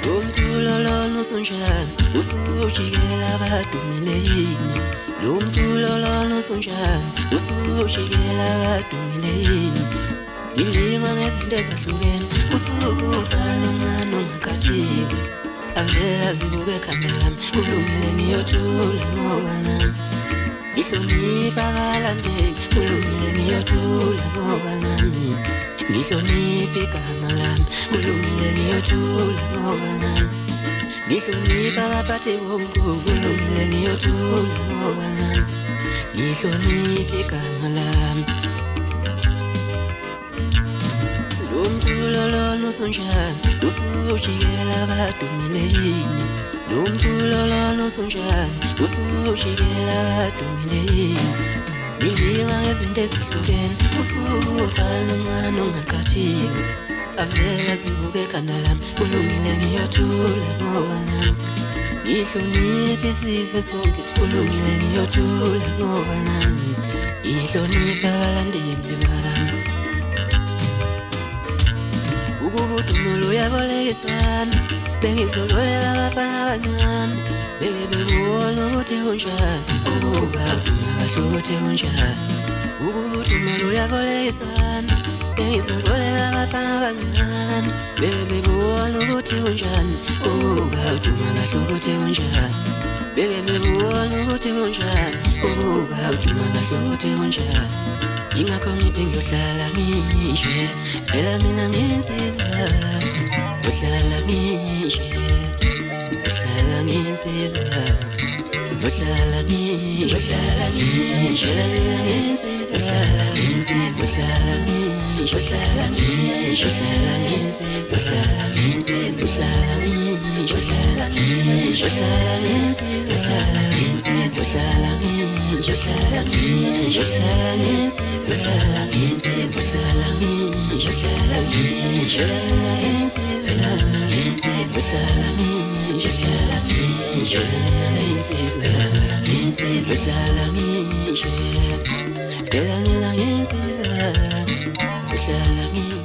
Umculo lona usunjani usujikela abadumile yini lo mculo lona usunjani usujikela abadumile yini ngilima ngezinto ezahlukene usuku umfana omncane ongaqathiwe avela zibuke ekhanda lami kulungile ngiyothula ngoba nami ngihlonipha abalandeli kulungile ngiyothula ngoba nami ngihlonipha igama lami kulungile ngiyothula ngoba nami ngihlonipha abaphathi bomculo kulungile ngiyothula ngoba nami ngihlonipha igama lami lo mculo lona usunjani usujikela abadumile yini lo mculo lona usunjani usujikela abadumile yini ngilima ngezinto ezahlukene usuku umfana omncane ongaqathiwe avela zibuke ekhanda lami kulungile ngiyothula ngoba nami ngihlonipha isizwe sonke kulungile ngiyothula ngoba nami ngihlonipha abalandeli bami ukubudumulo uyabolekisana bengizoboleka abafana abancane bebebona ukuthi unjani ukuba kahle ukuthi unjani ukubudumulo uyabolekisana bengizoboleka abafana abancane bebebona ukuthi unjani ukuba kahle ukuthi unjani bebebona ukuthi unjani ukuba kahle ukuthi unjani ingakho ngithi ngiyohlala nginje phela mina nginsizwa ngiyohlala nginje ngiyohlala nginsizwa ngiyohlala nginje ngiyohlala nginje phela mina nginsizwa ngiyohlala nginsizwa ngiyohlala nginje ngiyohlala nginje ngiyohlala nginsizwa ngiyohlala nginsizwa ngiyohlala nginje ngiyohlala nginje ngiyohlala nginsizwa ngiyohlala nginsizwa ngiyohlala nginje ngiyohlala nginje ngiyohlala nginsizwa Salam insizwa salam insizwa salam insizwa salam insizwa salam insizwa salam insizwa salam insizwa salam insizwa salam insizwa salam insizwa salam